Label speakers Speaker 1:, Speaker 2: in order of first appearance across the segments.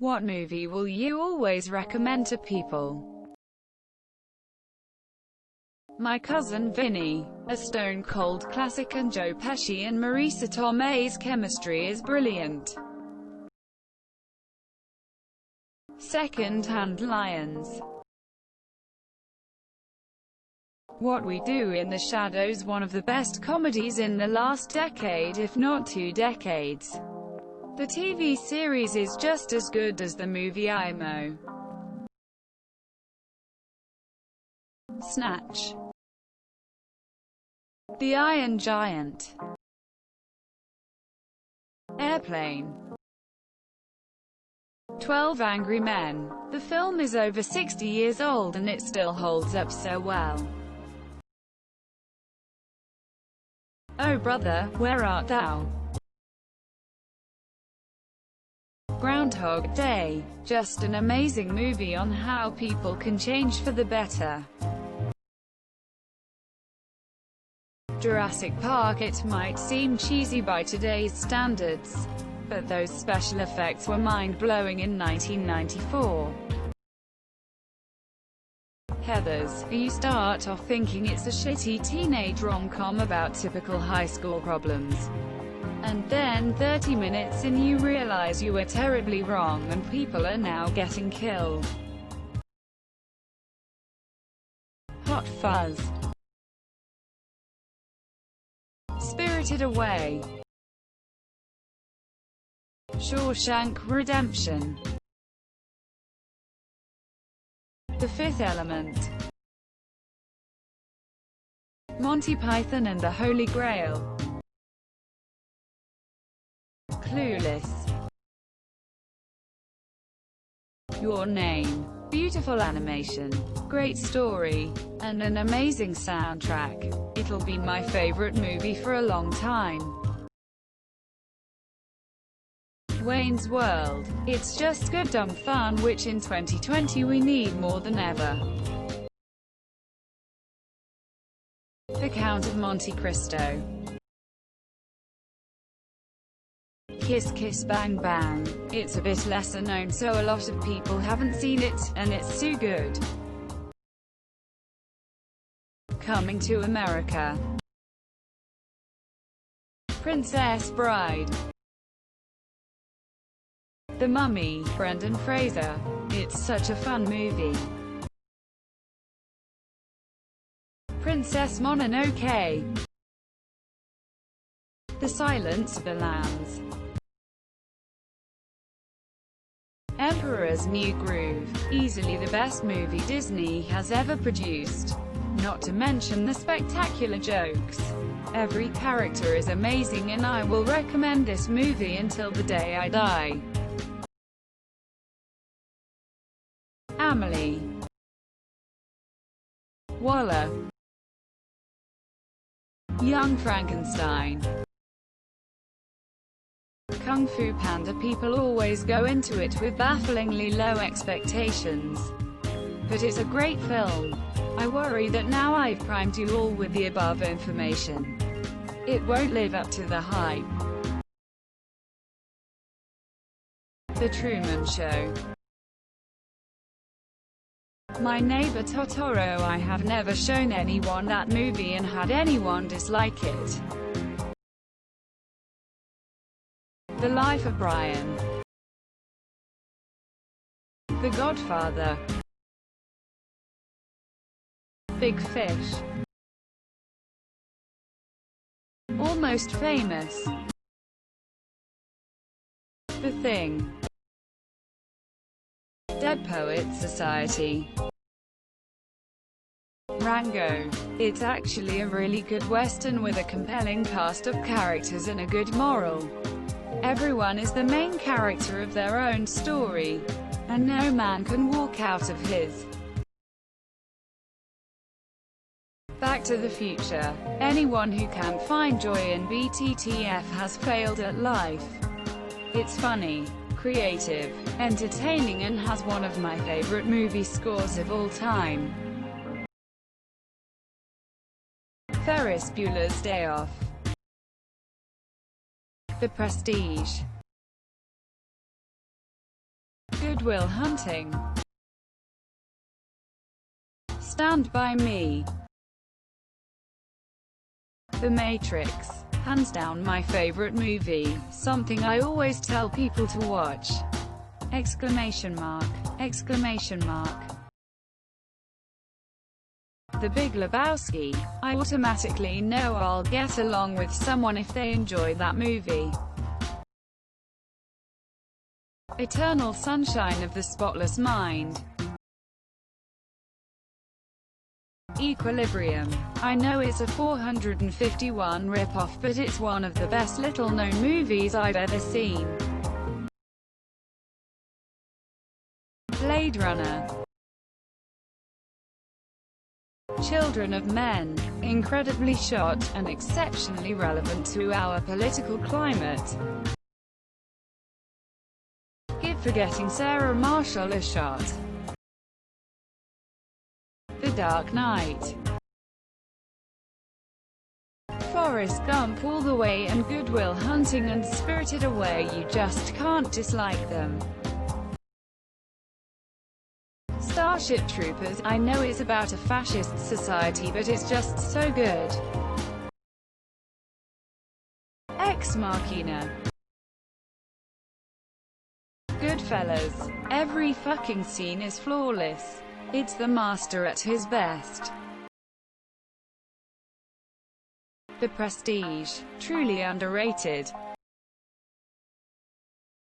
Speaker 1: What movie will you always recommend to people? My Cousin Vinny, a stone-cold classic, and Joe Pesci and Marisa Tomei's chemistry is brilliant. Second-Hand Lions. What We Do in the Shadows, one of the best comedies in the last decade, if not 2 decades. The TV series is just as good as the movie IMO. Snatch. The Iron Giant. Airplane. 12 Angry Men. The film is over 60 years old and it still holds up so well. Oh Brother, Where Art Thou? Groundhog Day. Just an amazing movie on how people can change for the better. Jurassic Park. It might seem cheesy by today's standards, but those special effects were mind-blowing in 1994. Heathers. You start off thinking it's a shitty teenage rom-com about typical high school problems. And then 30 minutes in you realize you were terribly wrong and people are now getting killed. Hot Fuzz. Spirited Away. Shawshank Redemption. The Fifth Element. Monty Python and the Holy Grail. Clueless. Your Name. Beautiful animation, great story, and an amazing soundtrack. It'll be my favorite movie for a long time. Wayne's World. It's just good dumb fun, which in 2020 we need more than ever. The Count of Monte Cristo. Kiss Kiss Bang Bang. It's a bit lesser known, so a lot of people haven't seen it, and it's so good. Coming to America. Princess Bride. The Mummy, Brendan Fraser. It's such a fun movie. Princess Mononoke. The Silence of the Lambs. Emperor's New Groove. Easily the best movie Disney has ever produced. Not to mention the spectacular jokes. Every character is amazing and I will recommend this movie until the day I die. Amelie. Waller. Young Frankenstein. Kung Fu Panda. People always go into it with bafflingly low expectations. But it's a great film. I worry that now I've primed you all with the above information, it won't live up to the hype. The Truman Show. My Neighbor Totoro. I have never shown anyone that movie and had anyone dislike it. The Life of Brian. The Godfather. Big Fish. Almost Famous. The Thing. Dead Poets Society. Rango. It's actually a really good western with a compelling cast of characters and a good moral. Everyone is the main character of their own story, and no man can walk out of his. Back to the Future. Anyone who can't find joy in BTTF has failed at life. It's funny, creative, entertaining and has one of my favorite movie scores of all time. Ferris Bueller's Day Off. The Prestige. Good Will Hunting, Stand By Me, The Matrix. Hands down my favorite movie, something I always tell people to watch! Exclamation mark, exclamation mark. The Big Lebowski. I automatically know I'll get along with someone if they enjoy that movie. Eternal Sunshine of the Spotless Mind. Equilibrium. I know it's a 451 rip-off, but it's one of the best little-known movies I've ever seen. Blade Runner. Children of Men. Incredibly shot, and exceptionally relevant to our political climate. Give Forgetting Sarah Marshall a shot. The Dark Knight. Forrest Gump all the way and Good Will Hunting and Spirited Away. You just can't dislike them. Starship Troopers. I know it's about a fascist society, but it's just so good. Ex Machina. Goodfellas. Every fucking scene is flawless. It's the master at his best. The Prestige. Truly underrated.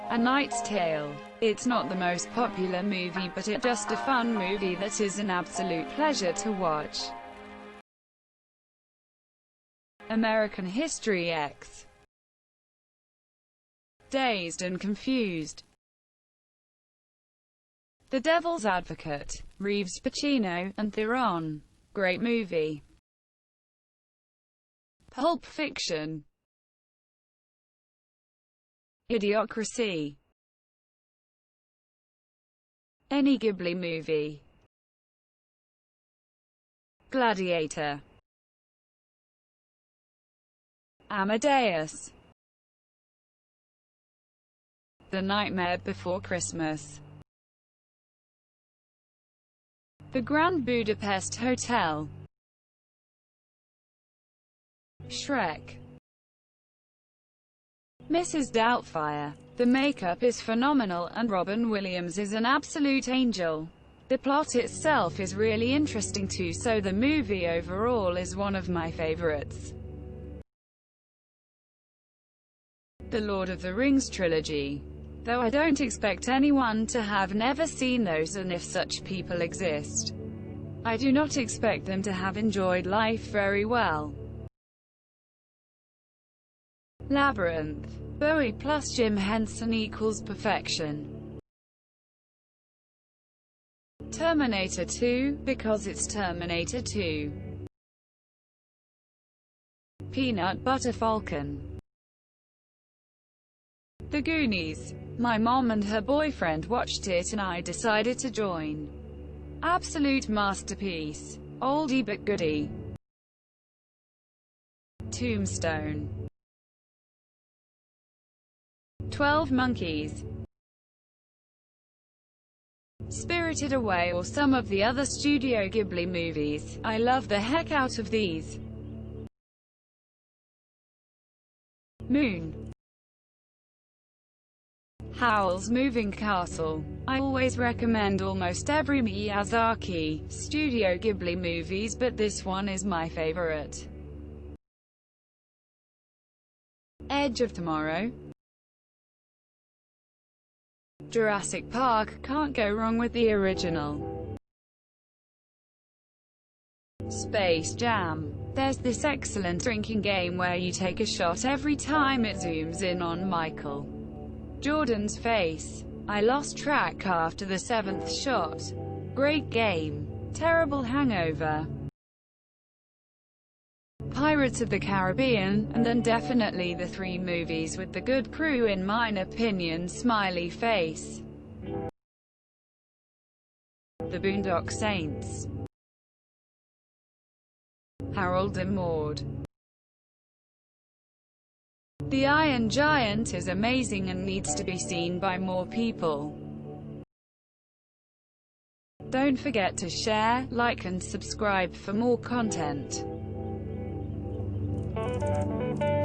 Speaker 1: A Knight's Tale. It's not the most popular movie, but it's just a fun movie that is an absolute pleasure to watch. American History X. Dazed and Confused. The Devil's Advocate. Reeves, Pacino, and Theron. Great movie. Pulp Fiction. Idiocracy. Any Ghibli movie. Gladiator. Amadeus. The Nightmare Before Christmas. The Grand Budapest Hotel. Shrek. Mrs. Doubtfire. The makeup is phenomenal, and Robin Williams is an absolute angel. The plot itself is really interesting too, so the movie overall is one of my favorites. The Lord of the Rings trilogy. Though I don't expect anyone to have never seen those, and if such people exist, I do not expect them to have enjoyed life very well. Labyrinth. Bowie plus Jim Henson equals perfection. Terminator 2, because it's Terminator 2. Peanut Butter Falcon. The Goonies. My mom and her boyfriend watched it and I decided to join. Absolute masterpiece. Oldie but goodie. Tombstone. 12 Monkeys. Spirited Away or some of the other Studio Ghibli movies. I love the heck out of these. Moon. Howl's Moving Castle. I always recommend almost every Miyazaki, Studio Ghibli movies, but this one is my favorite. Edge of Tomorrow. Jurassic Park. Can't go wrong with the original. Space Jam. There's this excellent drinking game where you take a shot every time it zooms in on Michael Jordan's face. I lost track after the 7th shot. Great game. Terrible hangover. Pirates of the Caribbean, and then definitely the 3 movies with the good crew in mine opinion. Smiley face. The Boondock Saints. Harold and Maude. The Iron Giant is amazing and needs to be seen by more people. Don't forget to share, like and subscribe for more content.